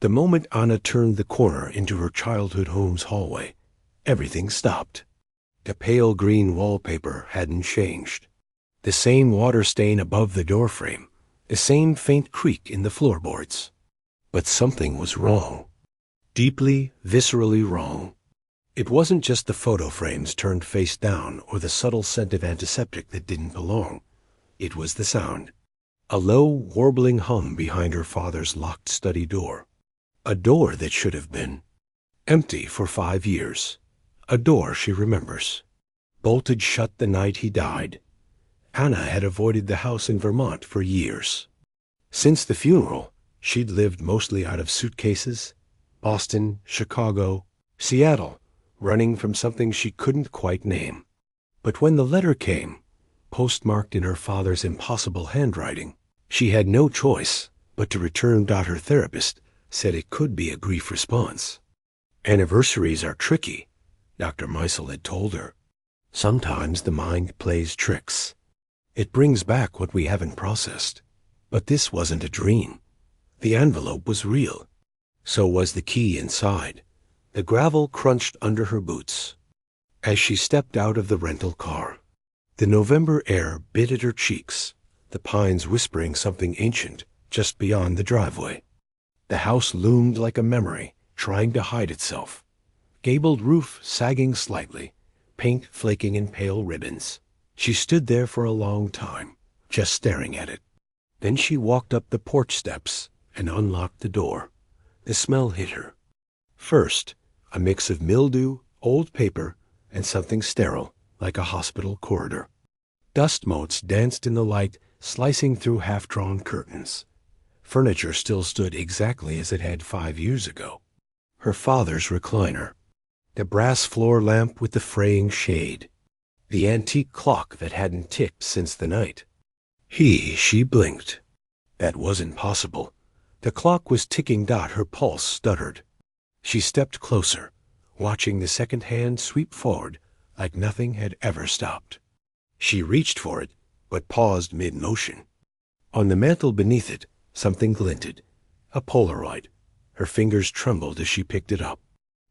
The moment Anna turned the corner into her childhood home's hallway, everything stopped. The pale green wallpaper hadn't changed. The same water stain above the doorframe, the same faint creak in the floorboards. But something was wrong. Deeply, viscerally wrong. It wasn't just the photo frames turned face down or the subtle scent of antiseptic that didn't belong. It was the sound. A low, warbling hum behind her father's locked study door. A door that should have been empty for 5 years. A door she remembers. Bolted shut the night he died. Anna had avoided the house in Vermont for years. Since the funeral, she'd lived mostly out of suitcases, Boston, Chicago, Seattle, running from something she couldn't quite name. But when the letter came, postmarked in her father's impossible handwriting, she had no choice but to return. Her therapist said it could be a grief response. Anniversaries are tricky, Dr. Meisel had told her. Sometimes the mind plays tricks. It brings back what we haven't processed. But this wasn't a dream. The envelope was real. So was the key inside. The gravel crunched under her boots. As she stepped out of the rental car, the November air bit at her cheeks, the pines whispering something ancient just beyond the driveway. The house loomed like a memory, trying to hide itself. Gabled roof sagging slightly, paint flaking in pale ribbons. She stood there for a long time, just staring at it. Then she walked up the porch steps and unlocked the door. The smell hit her. First, a mix of mildew, old paper, and something sterile, like a hospital corridor. Dust motes danced in the light, slicing through half-drawn curtains. Furniture still stood exactly as it had 5 years ago. Her father's recliner. The brass floor lamp with the fraying shade. The antique clock that hadn't ticked since the night. She blinked. That wasn't possible. The clock was ticking. Her pulse stuttered. She stepped closer, watching the second hand sweep forward like nothing had ever stopped. She reached for it, but paused mid-motion. On the mantel beneath it, something glinted. A Polaroid. Her fingers trembled as she picked it up.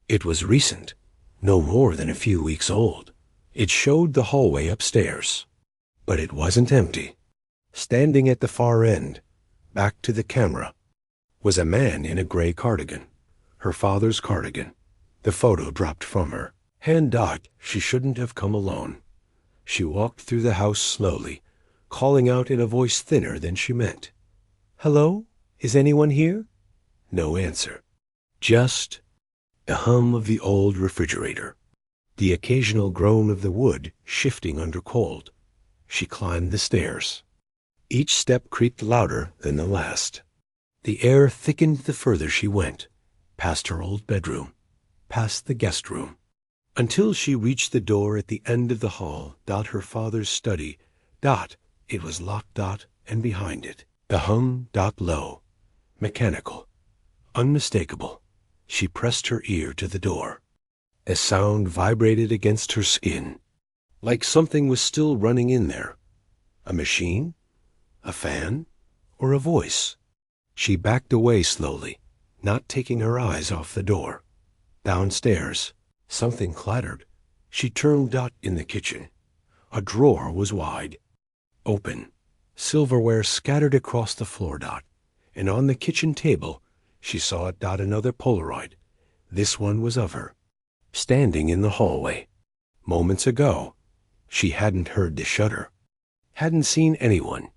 It was recent, no more than a few weeks old. It showed the hallway upstairs. But it wasn't empty. Standing at the far end, back to the camera, was a man in a gray cardigan. Her father's cardigan. The photo dropped from her. Hand. She shouldn't have come alone. She walked through the house slowly, calling out in a voice thinner than she meant. "Hello? Is anyone here?" No answer. Just the hum of the old refrigerator. The occasional groan of the wood shifting under cold. She climbed the stairs. Each step creaked louder than the last. The air thickened the further she went, past her old bedroom, past the guest room, until she reached the door at the end of the hall. Her father's study. It was locked. And behind it, the hum. Low, mechanical, unmistakable. She pressed her ear to the door. A sound vibrated against her skin, like something was still running in there. A machine? A fan? Or a voice? She backed away slowly, not taking her eyes off the door. Downstairs, something clattered. She turned. In the kitchen. A drawer was wide, open, silverware scattered across the floor. And on the kitchen table, she saw another Polaroid. This one was of her, standing in the hallway. Moments ago, she hadn't heard the shudder, hadn't seen anyone,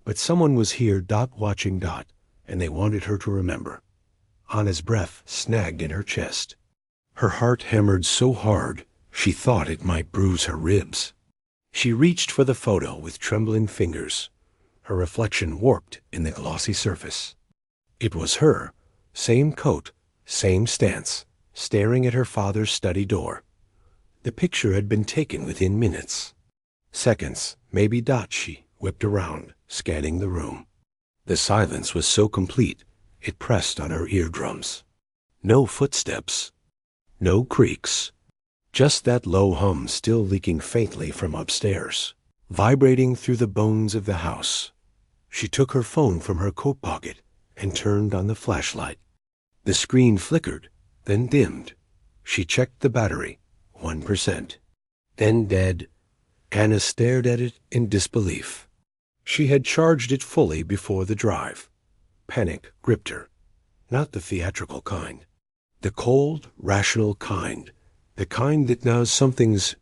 but someone was here. Watching. And they wanted her to remember. Anna's breath snagged in her chest. Her heart hammered so hard, she thought it might bruise her ribs. She reached for the photo with trembling fingers, her reflection warped in the glossy surface. It was her, same coat, same stance, staring at her father's study door. The picture had been taken within minutes. Seconds, maybe. She whipped around, scanning the room. The silence was so complete, it pressed on her eardrums. No footsteps. No creaks. Just that low hum still leaking faintly from upstairs, vibrating through the bones of the house. She took her phone from her coat pocket and turned on the flashlight. The screen flickered, then dimmed. She checked the battery. 1%. Then dead. Anna stared at it in disbelief. She had charged it fully before the drive. Panic gripped her. Not the theatrical kind. The cold, rational kind. The kind that knows something's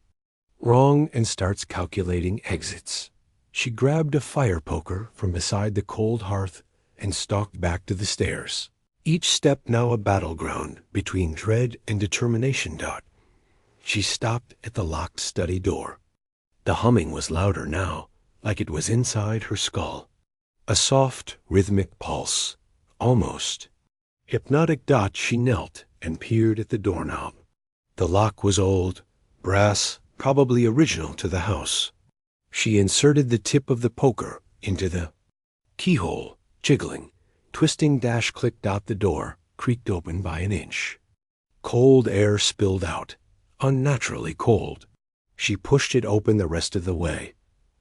wrong and starts calculating exits. She grabbed a fire poker from beside the cold hearth and stalked back to the stairs. Each step now a battleground between dread and determination. She stopped at the locked study door. The humming was louder now, like it was inside her skull. A soft, rhythmic pulse. Almost hypnotic. She knelt and peered at the doorknob. The lock was old, brass, probably original to the house. She inserted the tip of the poker into the keyhole, jiggling, twisting. Clicked out. The door creaked open by an inch. Cold air spilled out, unnaturally cold. She pushed it open the rest of the way.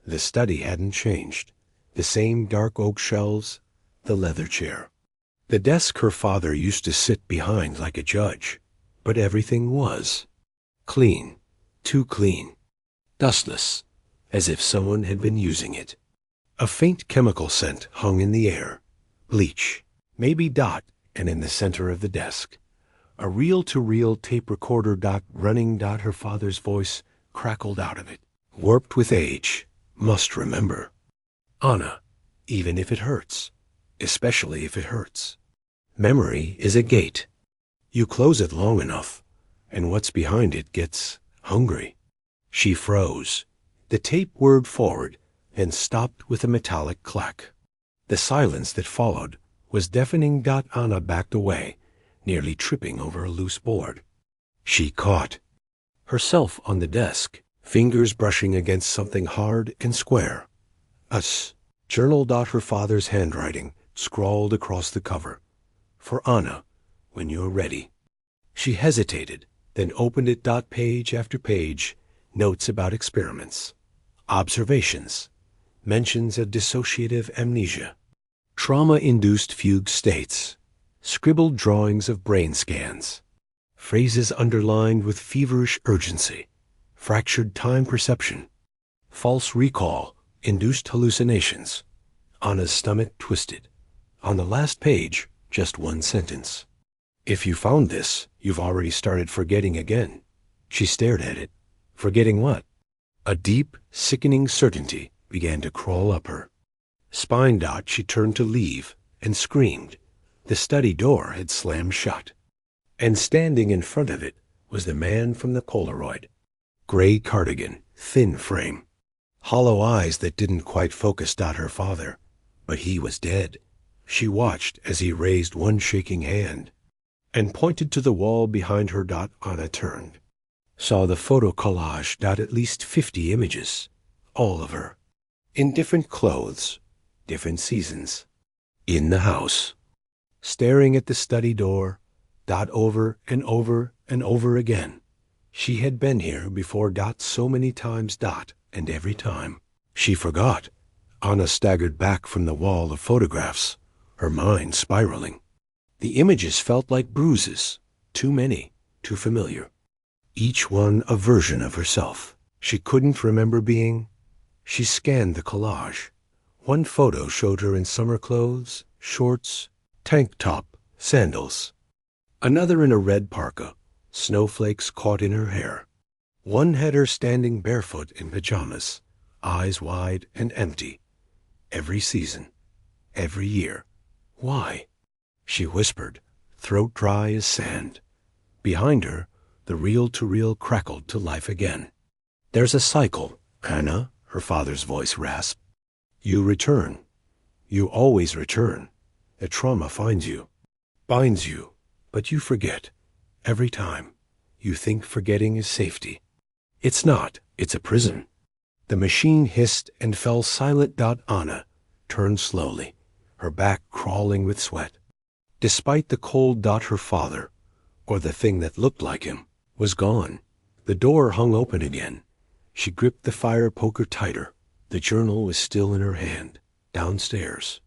The study hadn't changed. The same dark oak shelves, the leather chair. The desk her father used to sit behind like a judge. But everything was clean, too clean, dustless, as if someone had been using it. A faint chemical scent hung in the air. Bleach, maybe. And in the center of the desk, a reel-to-reel tape recorder. Running. Her father's voice crackled out of it. Warped with age. Must remember. Anna, even if it hurts, especially if it hurts. Memory is a gate. You close it long enough, and what's behind it gets hungry. She froze. The tape whirred forward and stopped with a metallic clack. The silence that followed was deafening. Anna backed away, nearly tripping over a loose board. She caught herself on the desk, fingers brushing against something hard and square. Us. Journal. Her father's handwriting scrawled across the cover. For Anna, when you're ready. She hesitated, then opened it. Page after page, notes about experiments, observations, mentions of dissociative amnesia, trauma-induced fugue states, scribbled drawings of brain scans, phrases underlined with feverish urgency, fractured time perception, false recall, induced hallucinations. Anna's stomach twisted. On the last page, just one sentence. If you found this, you've already started forgetting again. She stared at it. Forgetting what? A deep, sickening certainty began to crawl up her spine. She turned to leave and screamed. The study door had slammed shut, and standing in front of it was the man from the Polaroid. Gray cardigan, thin frame, hollow eyes that didn't quite focus. Her father, but he was dead. She watched as he raised one shaking hand and pointed to the wall behind her. Anna turned, saw the photo collage. At least 50 images, all of her, in different clothes, different seasons, in the house, staring at the study door. Over and over and over again. She had been here before. So many times. And every time she forgot. Anna staggered back from the wall of photographs, her mind spiraling. The images felt like bruises, too many, too familiar. Each one a version of herself she couldn't remember being. She scanned the collage. One photo showed her in summer clothes, shorts, tank top, sandals. Another in a red parka, snowflakes caught in her hair. One had her standing barefoot in pajamas, eyes wide and empty. Every season, every year. Why? She whispered, throat dry as sand. Behind her, the reel-to-reel crackled to life again. There's a cycle, Anna, her father's voice rasped. You return. You always return. A trauma finds you, binds you, but you forget. Every time. You think forgetting is safety. It's not. It's a prison. The machine hissed and fell silent. Anna turned slowly, her back crawling with sweat. Despite the cold. Her father, or the thing that looked like him, was gone. The door hung open again. She gripped the fire poker tighter. The journal was still in her hand, downstairs.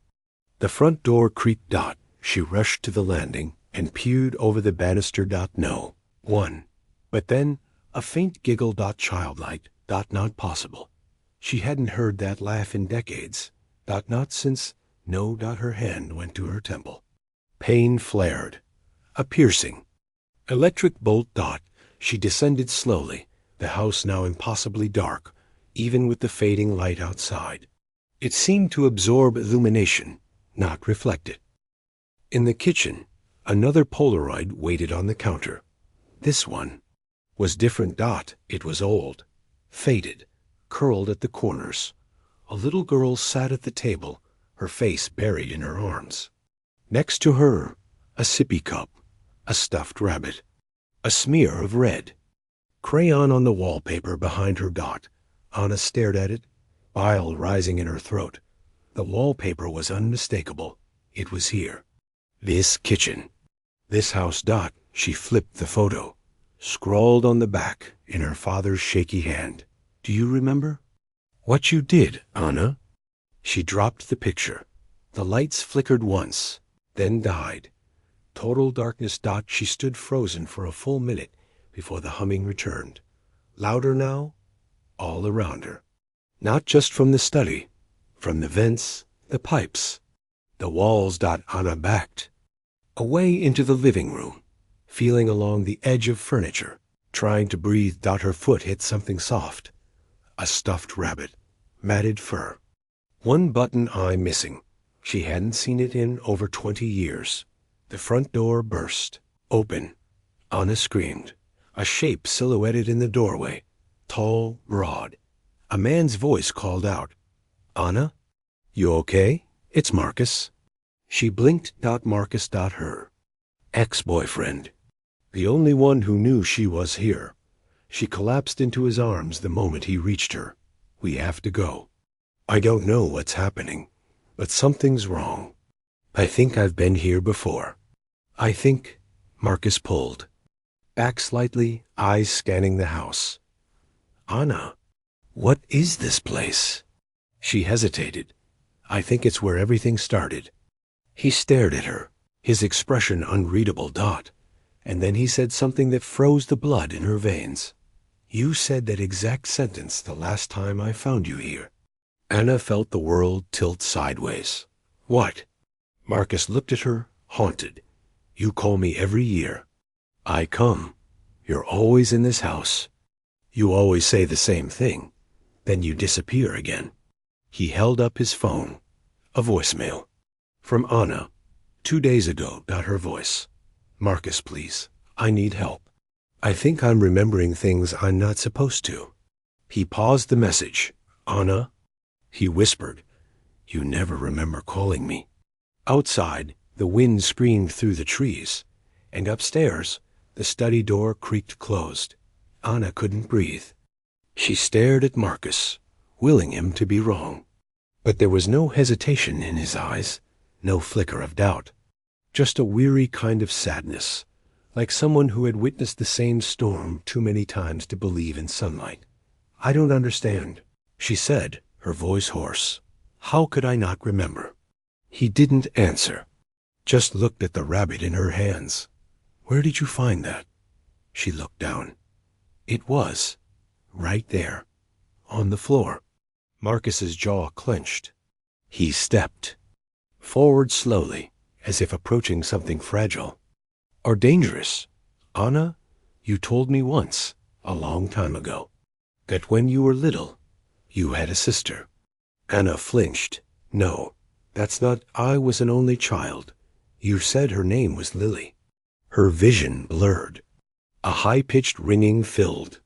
The front door creaked. She rushed to the landing and peered over the banister. No. 1. But then a faint giggle. Childlike. Not possible. She hadn't heard that laugh in decades. Not since. No. Her hand went to her temple. Pain flared. A piercing. Electric bolt. She descended slowly, the house now impossibly dark, even with the fading light outside. It seemed to absorb illumination, not reflect it. In the kitchen, another Polaroid waited on the counter. This one was different. It was old, faded, curled at the corners. A little girl sat at the table, her face buried in her arms. Next to her, a sippy cup, a stuffed rabbit, a smear of red. Crayon on the wallpaper behind her. Anna stared at it, bile rising in her throat. The wallpaper was unmistakable. It was here. This kitchen. This house. She flipped the photo. Scrawled on the back, in her father's shaky hand. Do you remember? What you did, Anna? She dropped the picture. The lights flickered once, then died. Total darkness. She stood frozen for a full minute before the humming returned. Louder now, all around her. Not just from the study, from the vents, the pipes, the walls. Anna backed away into the living room, feeling along the edge of furniture, trying to breathe. Her foot hit something soft. A stuffed rabbit, matted fur. One button eye missing. She hadn't seen it in over 20 years. The front door burst, open. Anna screamed. A shape silhouetted in the doorway, tall, broad. A man's voice called out, "Anna? You okay? It's Marcus." She blinked. Marcus. Her ex-boyfriend. The only one who knew she was here. She collapsed into his arms the moment he reached her. "We have to go. I don't know what's happening, but something's wrong. I think I've been here before. I think." Marcus pulled back slightly, eyes scanning the house. "Anna, what is this place?" She hesitated. "I think it's where everything started." He stared at her, his expression unreadable. And then he said something that froze the blood in her veins. "You said that exact sentence the last time I found you here." Anna felt the world tilt sideways. "What?" Marcus looked at her, haunted. "You call me every year. I come. You're always in this house. You always say the same thing. Then you disappear again." He held up his phone. A voicemail. From Anna. 2 days ago. Her voice. "Marcus, please. I need help. I think I'm remembering things I'm not supposed to." He paused the message. "Anna?" He whispered. "You never remember calling me." Outside, the wind screamed through the trees, and upstairs, the study door creaked closed. Anna couldn't breathe. She stared at Marcus, willing him to be wrong. But there was no hesitation in his eyes, no flicker of doubt, just a weary kind of sadness, like someone who had witnessed the same storm too many times to believe in sunlight. "I don't understand," she said, her voice hoarse. "How could I not remember?" He didn't answer, just looked at the rabbit in her hands. "Where did you find that?" She looked down. It was right there, on the floor. Marcus's jaw clenched. He stepped forward slowly, as if approaching something fragile or dangerous. "Anna, you told me once, a long time ago, that when you were little, you had a sister." Anna flinched. "No, that's not. I was an only child. You said her name was Lily." Her vision blurred. A high-pitched ringing filled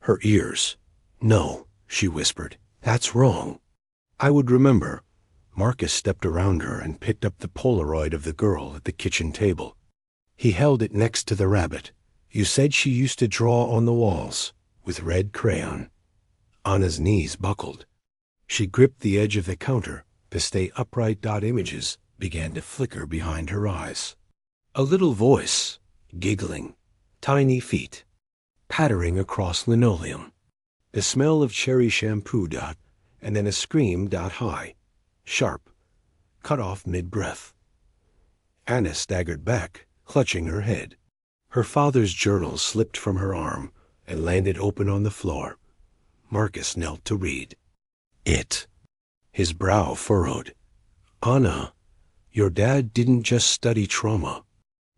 her ears. "No," she whispered. "That's wrong. I would remember." Marcus stepped around her and picked up the Polaroid of the girl at the kitchen table. He held it next to the rabbit. "You said she used to draw on the walls with red crayon." Anna's knees buckled. She gripped the edge of the counter to stay upright. Images began to flicker behind her eyes. A little voice, giggling, tiny feet, pattering across linoleum. The smell of cherry shampoo. And then a scream. High, sharp, cut off mid-breath. Anna staggered back, clutching her head. Her father's journal slipped from her arm and landed open on the floor. Marcus knelt to read. It. His brow furrowed. Anna, your dad didn't just study trauma.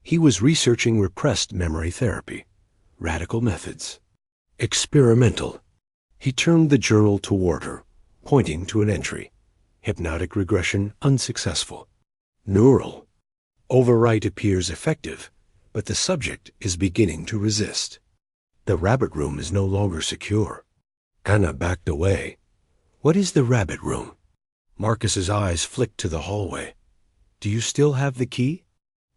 He was researching repressed memory therapy, radical methods, experimental. He turned the journal toward her, pointing to an entry. Hypnotic regression unsuccessful. Neural. Overwrite appears effective, but the subject is beginning to resist. The rabbit room is no longer secure. Anna backed away. What is the rabbit room? Marcus's eyes flicked to the hallway. Do you still have the key?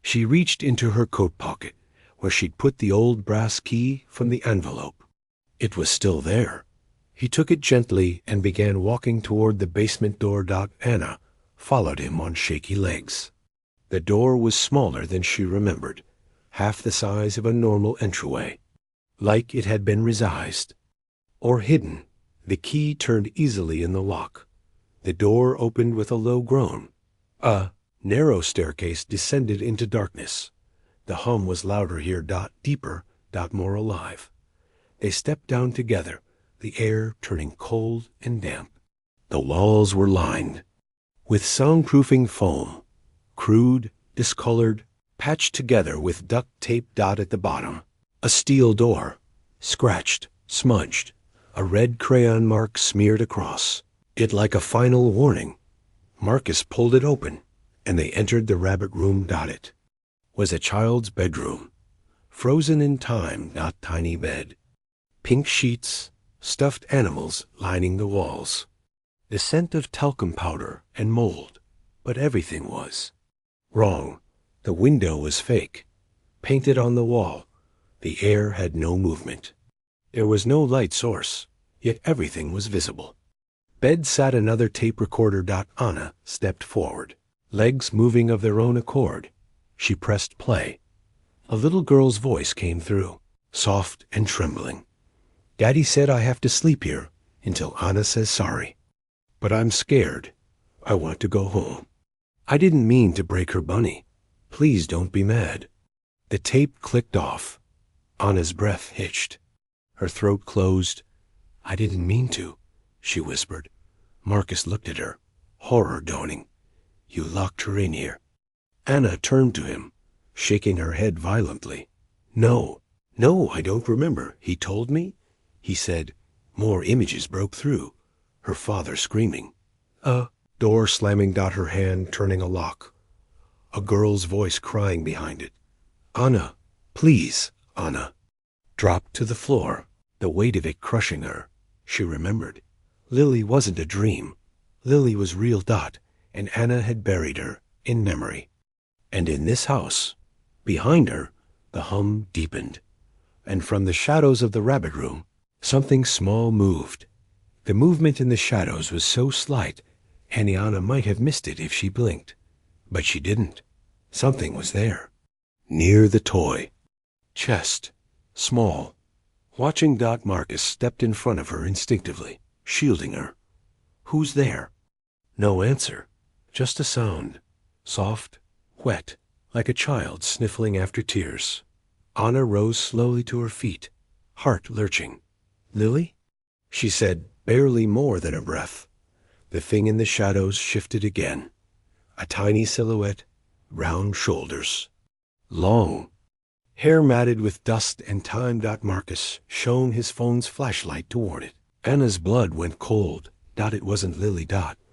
She reached into her coat pocket, where she'd put the old brass key from the envelope. It was still there. He took it gently and began walking toward the basement door. Anna followed him on shaky legs. The door was smaller than she remembered, half the size of a normal entryway, like it had been resized or hidden. The key turned easily in the lock. The door opened with a low groan. A narrow staircase descended into darkness. The hum was louder here. Deeper. More alive. They stepped down together, the air turning cold and damp. The walls were lined with soundproofing foam, crude, discolored, patched together with duct tape. At the bottom, a steel door, scratched, smudged, a red crayon mark smeared across it like a final warning. Marcus pulled it open, and they entered the rabbit room. It was a child's bedroom, frozen in time. Tiny bed, pink sheets, stuffed animals lining the walls, the scent of talcum powder and mold, but everything was wrong. The window was fake, painted on the wall. The air had no movement. There was no light source, yet everything was visible. Bed sat another tape recorder. Anna stepped forward, legs moving of their own accord. She pressed play. A little girl's voice came through, soft and trembling. Daddy said I have to sleep here until Anna says sorry. But I'm scared. I want to go home. I didn't mean to break her bunny. Please don't be mad. The tape clicked off. Anna's breath hitched. Her throat closed. I didn't mean to, she whispered. Marcus looked at her, horror dawning. You locked her in here. Anna turned to him, shaking her head violently. No, I don't remember. He told me. He said. More images broke through. Her father screaming. Door slamming. Her hand turning a lock. A girl's voice crying behind it. Anna, please, Anna. Dropped to the floor, the weight of it crushing her. She remembered. Lily wasn't a dream. Lily was real. And Anna had buried her in memory. And in this house, behind her, the hum deepened. And from the shadows of the rabbit room, something small moved. The movement in the shadows was so slight, Anna might have missed it if she blinked. But she didn't. Something was there. Near the toy. Chest. Small. Watching. Marcus stepped in front of her instinctively, shielding her. Who's there? No answer. Just a sound. Soft, wet, like a child sniffling after tears. Anna rose slowly to her feet, heart lurching. Lily? She said, barely more than a breath. The thing in the shadows shifted again. A tiny silhouette, round shoulders. Long. Hair matted with dust and time. Marcus shone his phone's flashlight toward it. Anna's blood went cold. It wasn't Lily.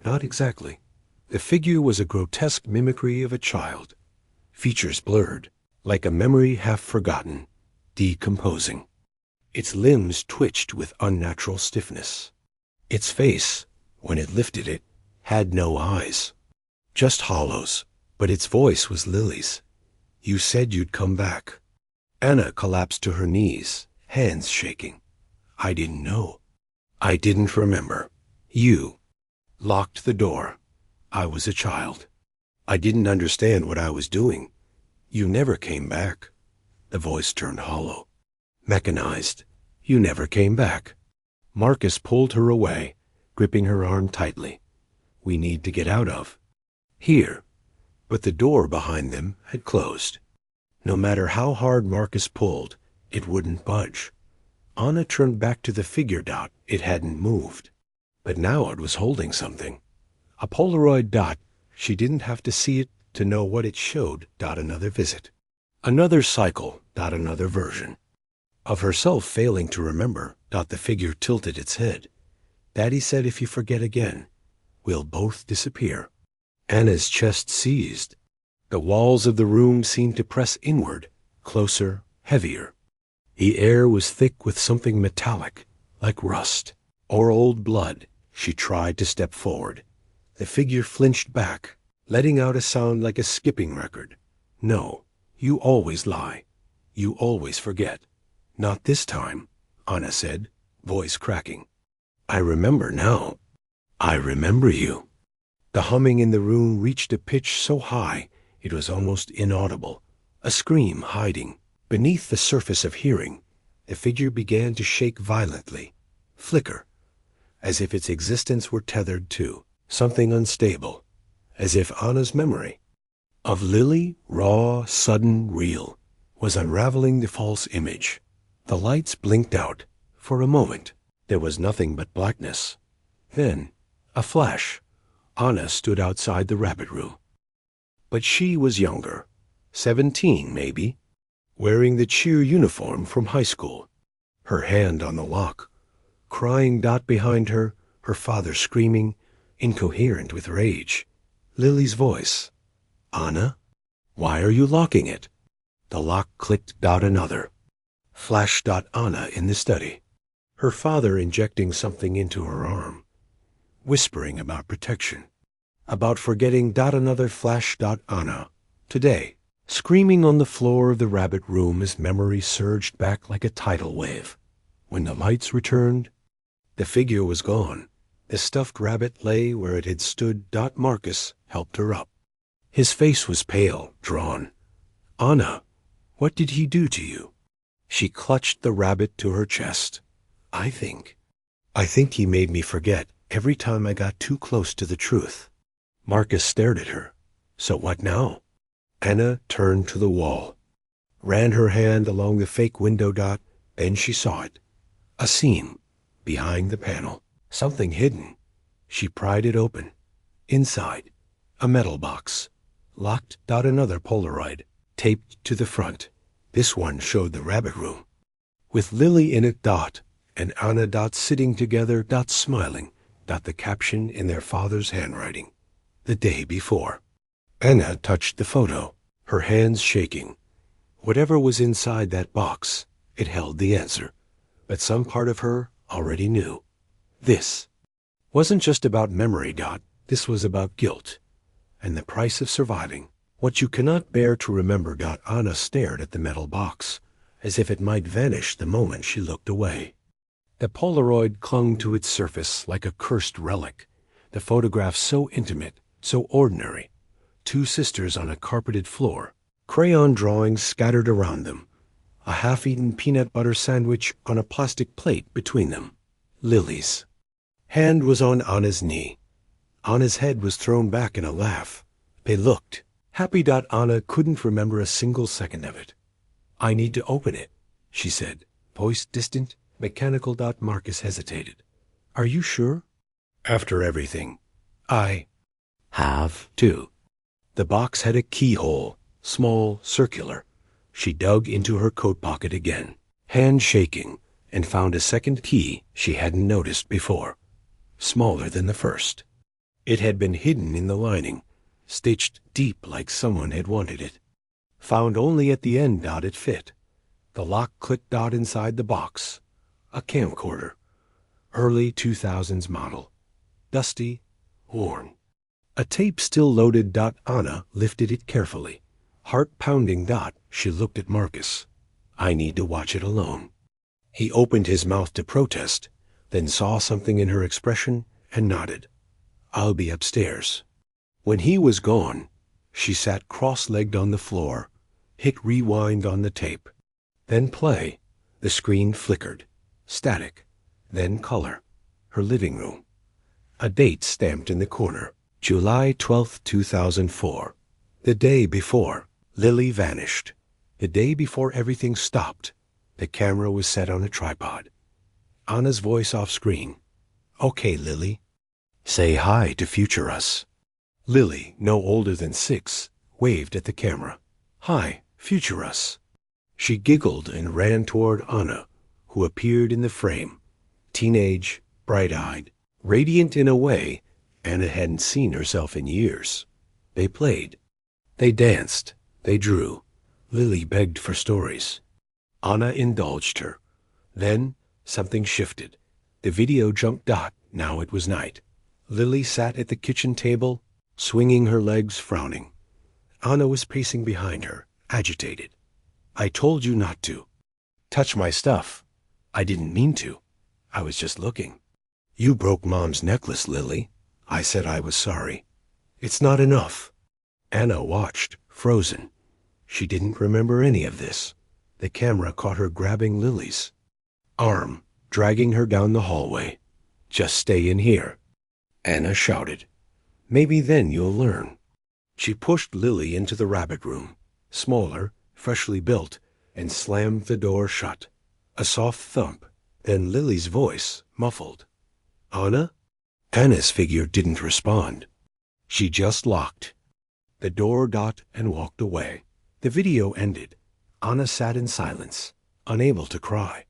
Not exactly. The figure was a grotesque mimicry of a child. Features blurred, like a memory half forgotten, decomposing. Its limbs twitched with unnatural stiffness. Its face, when it lifted it, had no eyes. Just hollows, but its voice was Lily's. You said you'd come back. Anna collapsed to her knees, hands shaking. I didn't know. I didn't remember. You locked the door. I was a child. I didn't understand what I was doing. You never came back. The voice turned hollow. Mechanized. You never came back. Marcus pulled her away, gripping her arm tightly. We need to get out of here. But the door behind them had closed. No matter how hard Marcus pulled, it wouldn't budge. Anna turned back to the figure. It hadn't moved. But now it was holding something. A Polaroid. She didn't have to see it to know what it showed. Another visit. Another cycle. Another version. Of herself failing to remember. The figure tilted its head. Daddy said if you forget again, we'll both disappear. Anna's chest seized. The walls of the room seemed to press inward, closer, heavier. The air was thick with something metallic, like rust, or old blood. She tried to step forward. The figure flinched back, letting out a sound like a skipping record. No, you always lie. You always forget. Not this time, Anna said, voice cracking. I remember now. I remember you. The humming in the room reached a pitch so high it was almost inaudible, a scream hiding. Beneath the surface of hearing, the figure began to shake violently, flicker, as if its existence were tethered to something unstable, as if Anna's memory of Lily, raw, sudden, real, was unraveling the false image. The lights blinked out. For a moment, there was nothing but blackness. Then, a flash. Anna stood outside the rabbit room. But she was younger, 17 maybe, wearing the cheer uniform from high school, her hand on the lock. Crying. Behind her, her father screaming, incoherent with rage. Lily's voice. Anna? Why are you locking it? The lock clicked. Another. Flash. Anna in the study. Her father injecting something into her arm, whispering about protection, about forgetting. Another flash. Anna. Today. Screaming on the floor of the rabbit room as memory surged back like a tidal wave. When the lights returned, the figure was gone. The stuffed rabbit lay where it had stood. Marcus helped her up. His face was pale, drawn. Anna, what did he do to you? She clutched the rabbit to her chest. I think he made me forget every time I got too close to the truth. Marcus stared at her. So what now? Anna turned to the wall, ran her hand along the fake window. Then she saw it. A seam behind the panel. Something hidden. She pried it open. Inside, a metal box. Locked. Another Polaroid, taped to the front. This one showed the rabbit room, with Lily in it. And Anna. Sitting together. Smiling. The caption in their father's handwriting. The day before. Anna touched the photo, her hands shaking. Whatever was inside that box, it held the answer. But some part of her already knew. This wasn't just about memory. This was about guilt and the price of surviving. What you cannot bear to remember. Anna stared at the metal box, as if it might vanish the moment she looked away. The Polaroid clung to its surface like a cursed relic, the photograph so intimate, so ordinary. Two sisters on a carpeted floor, crayon drawings scattered around them, a half-eaten peanut butter sandwich on a plastic plate between them. Lily's hand was on Anna's knee. Anna's head was thrown back in a laugh. They looked happy. Anna couldn't remember a single second of it. I need to open it, she said, voice distant, mechanical. Marcus hesitated. Are you sure? After everything, I have to. The box had a keyhole, small, circular. She dug into her coat pocket again, hand shaking, and found a second key she hadn't noticed before, smaller than the first. It had been hidden in the lining, stitched deep like someone had wanted it. Found only at the end. It fit. The lock clicked. Inside the box. A camcorder. Early 2000s model. Dusty, worn. A tape still loaded. Anna lifted it carefully. Heart pounding. She looked at Marcus. I need to watch it alone. He opened his mouth to protest, then saw something in her expression and nodded. I'll be upstairs. When he was gone, she sat cross-legged on the floor, hit rewind on the tape. Then play. The screen flickered. Static. Then color. Her living room. A date stamped in the corner. July 12, 2004. The day before, Lily vanished. The day before everything stopped, the camera was set on a tripod. Anna's voice off screen. "Okay, Lily. Say hi to future us." Lily, no older than 6, waved at the camera. "Hi, future us." She giggled and ran toward Anna, who appeared in the frame. Teenage, bright-eyed, radiant in a way Anna hadn't seen herself in years. They played. They danced. They drew. Lily begged for stories. Anna indulged her. Then something shifted. The video jumped. Now it was night. Lily sat at the kitchen table, swinging her legs, frowning. Anna was pacing behind her, agitated. "I told you not to. Touch my stuff. I didn't mean to. I was just looking. You broke Mom's necklace, Lily. I said I was sorry. It's not enough." Anna watched, frozen. She didn't remember any of this. The camera caught her grabbing Lily's arm, dragging her down the hallway. "Just stay in here," Anna shouted. "Maybe then you'll learn." She pushed Lily into the rabbit room, smaller, freshly built, and slammed the door shut. A soft thump, then Lily's voice, muffled. "Anna?" Anna's figure didn't respond. She just locked the door and walked away. The video ended. Anna sat in silence, unable to cry.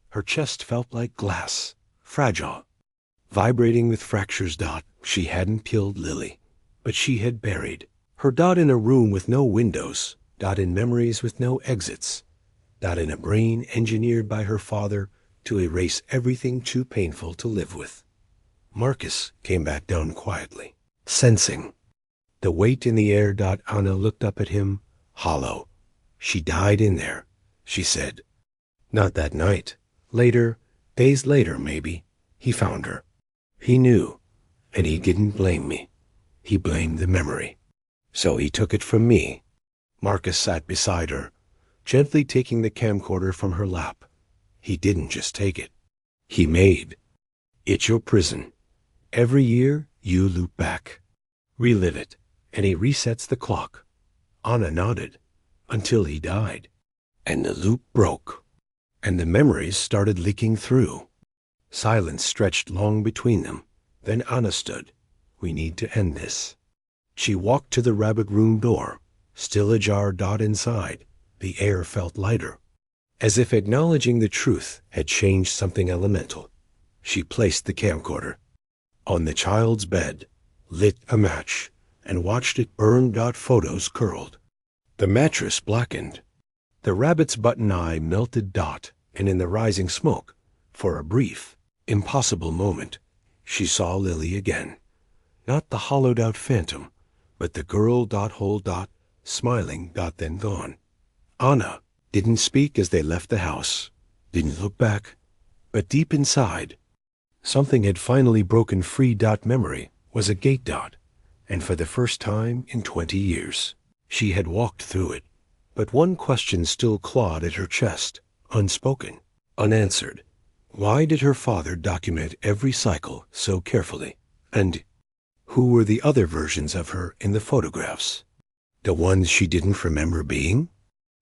Her chest felt like glass, fragile, vibrating with fractures. She hadn't killed Lily, but she had buried her. In a room with no windows. In memories with no exits. In a brain engineered by her father to erase everything too painful to live with. Marcus came back down quietly, sensing the weight in the air. Anna looked up at him, hollow. "She died in there," she said. "Not that night. Later, days later maybe, he found her. He knew, and he didn't blame me. He blamed the memory. So he took it from me." Marcus sat beside her, gently taking the camcorder from her lap. He didn't just take it. He made it your prison. Every year, you loop back, relive it, and he resets the clock. Anna nodded. Until he died. And the loop broke. And the memories started leaking through. Silence stretched long between them. Then Anna stood. "We need to end this." She walked to the rabbit room door, still ajar. Inside, the air felt lighter, as if acknowledging the truth had changed something elemental. She placed the camcorder on the child's bed, lit a match, and watched it burn. Photos curled. The mattress blackened. The rabbit's button eye melted. And in the rising smoke, for a brief, impossible moment, she saw Lily again. Not the hollowed-out phantom, but the girl. Whole. Smiling. Then gone. Anna didn't speak as they left the house, didn't look back, but deep inside, something had finally broken free. Memory was a gate. And for the first time in 20 years, she had walked through it. But one question still clawed at her chest, unspoken, unanswered. Why did her father document every cycle so carefully? And who were the other versions of her in the photographs? The ones she didn't remember being?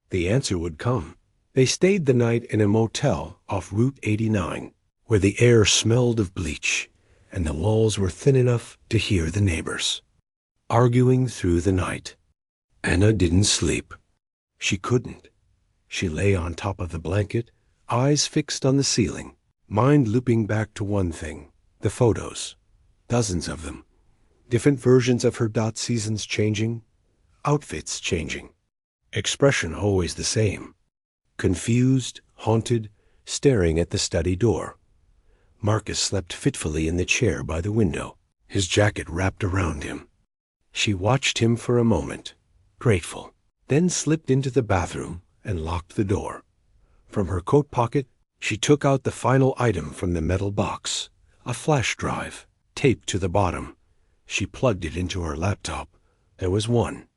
The answer would come. They stayed the night in a motel off Route 89, where the air smelled of bleach, and the walls were thin enough to hear the neighbors arguing through the night. Anna didn't sleep. She couldn't. She lay on top of the blanket, eyes fixed on the ceiling, mind looping back to one thing, the photos. Dozens of them. Different versions of her. Seasons changing, outfits changing, expression always the same. Confused, haunted, staring at the study door. Marcus slept fitfully in the chair by the window, his jacket wrapped around him. She watched him for a moment, grateful, then slipped into the bathroom and locked the door. From her coat pocket, she took out the final item from the metal box, a flash drive, taped to the bottom. She plugged it into her laptop. There was one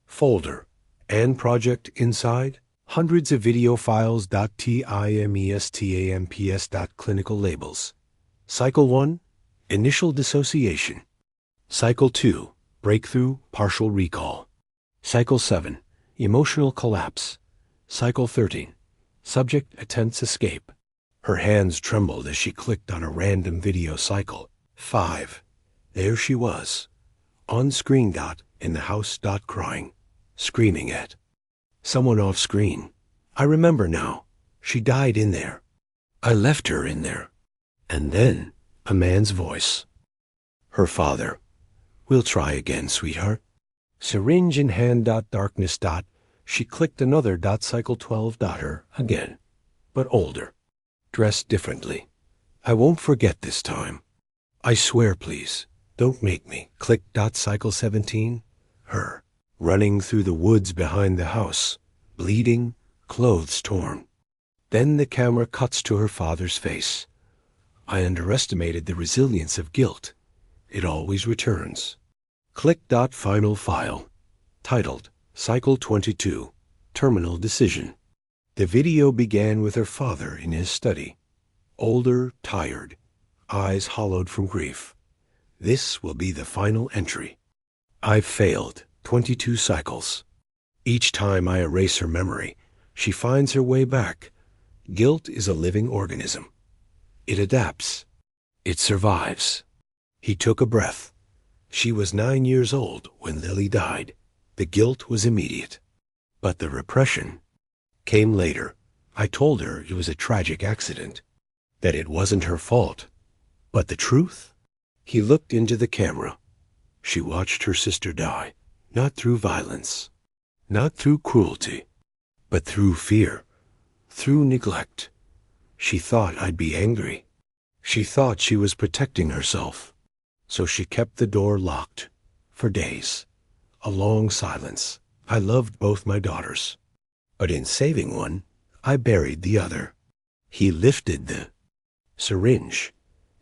folder, and project inside, hundreds of video files. TIMESTAMPS. Clinical labels. Cycle 1, initial dissociation. Cycle 2, breakthrough, partial recall. Cycle 7, emotional collapse. Cycle 13. Subject attempts escape. Her hands trembled as she clicked on a random video cycle. 5. There she was. On screen. In the house. Crying. Screaming at someone off screen. I remember now. She died in there. I left her in there. And then a man's voice. Her father. We'll try again, sweetheart. Syringe in hand. Darkness. She clicked another. Cycle 12. Her again, but older, dressed differently. I won't forget this time. I swear, please, don't make me. Click. Cycle 17. Her, running through the woods behind the house, bleeding, clothes torn. Then the camera cuts to her father's face. I underestimated the resilience of guilt. It always returns. Click. Final file. Titled, Cycle 22, Terminal Decision. The video began with her father in his study. Older, tired, eyes hollowed from grief. This will be the final entry. I've failed 22 cycles. Each time I erase her memory, she finds her way back. Guilt is a living organism. It adapts. It survives. He took a breath. She was 9 years old when Lily died. The guilt was immediate. But the repression came later. I told her it was a tragic accident, that it wasn't her fault. But the truth? He looked into the camera. She watched her sister die, not through violence, not through cruelty, but through fear, through neglect. She thought I'd be angry. She thought she was protecting herself. So she kept the door locked for days. A long silence. I loved both my daughters. But in saving one, I buried the other. He lifted the syringe.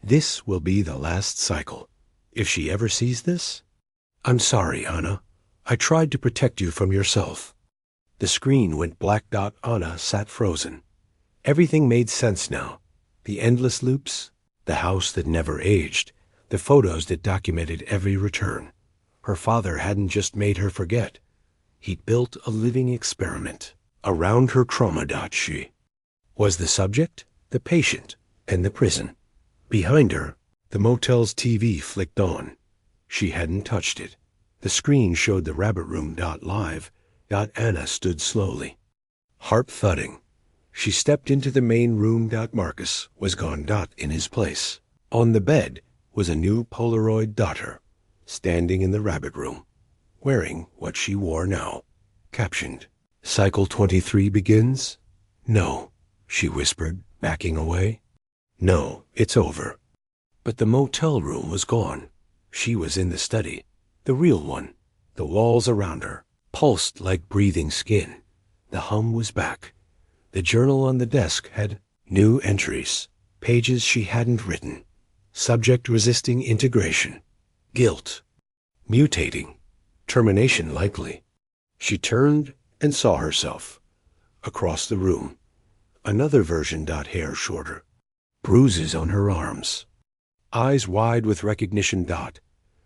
This will be the last cycle. If she ever sees this, I'm sorry, Anna. I tried to protect you from yourself. The screen went black. Anna sat frozen. Everything made sense now. The endless loops, the house that never aged, the photos that documented every return. Her father hadn't just made her forget. He'd built a living experiment around her trauma. She was the subject, the patient, and the prison. Behind her, the motel's TV flicked on. She hadn't touched it. The screen showed the rabbit room. Live. Anna stood slowly, heart thudding. She stepped into the main room. Marcus was gone. In his place, on the bed, was a new Polaroid daughter, standing in the rabbit room, wearing what she wore now. Captioned, Cycle 23 begins? No, she whispered, backing away. No, it's over. But the motel room was gone. She was in the study, the real one. The walls around her pulsed like breathing skin. The hum was back. The journal on the desk had new entries, pages she hadn't written. Subject resisting integration. Guilt. Mutating. Termination likely. She turned and saw herself. Across the room. Another version. Hair shorter. Bruises on her arms. Eyes wide with recognition.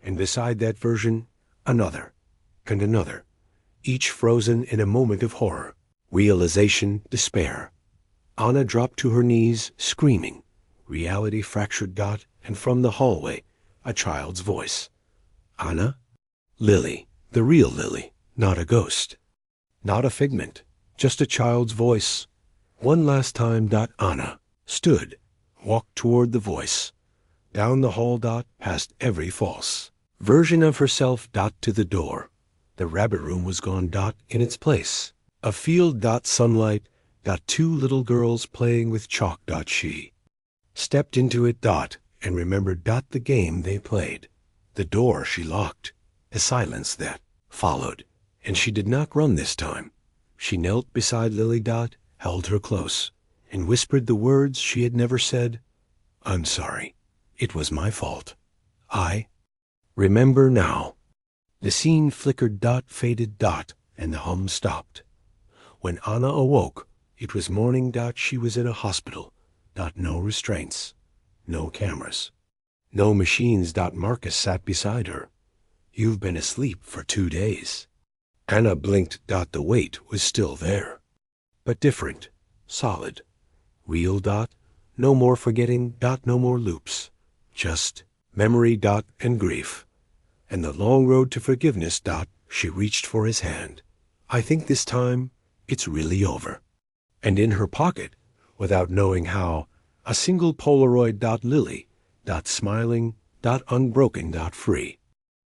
And beside that version, another. And another. Each frozen in a moment of horror. Realization, despair. Anna dropped to her knees, screaming. Reality fractured. And from the hallway, a child's voice. Anna? Lily, the real Lily, not a ghost. Not a figment, just a child's voice. One last time. Anna stood, walked toward the voice. Down the hall. Past every false version of herself. To the door. The rabbit room was gone. In its place, a field. Sunlight. Two little girls playing with chalk. She stepped into it. And remembered. The game they played. The door she locked. A silence that followed. And she did not run this time. She knelt beside Lily. Held her close, and whispered the words she had never said. I'm sorry. It was my fault. I remember now. The scene flickered. Faded. And the hum stopped. When Anna awoke, it was morning. She was in a hospital. No restraints. No cameras. No machines. Marcus sat beside her. You've been asleep for 2 days. Anna blinked. The weight was still there. but different, solid. Real dot, no more forgetting dot, no more loops. Just memory dot and grief. And the long road to forgiveness dot, she reached for his hand. I think this time it's really over. And in her pocket, without knowing how, a single Polaroid dot Lily, dot smiling, dot unbroken, dot free.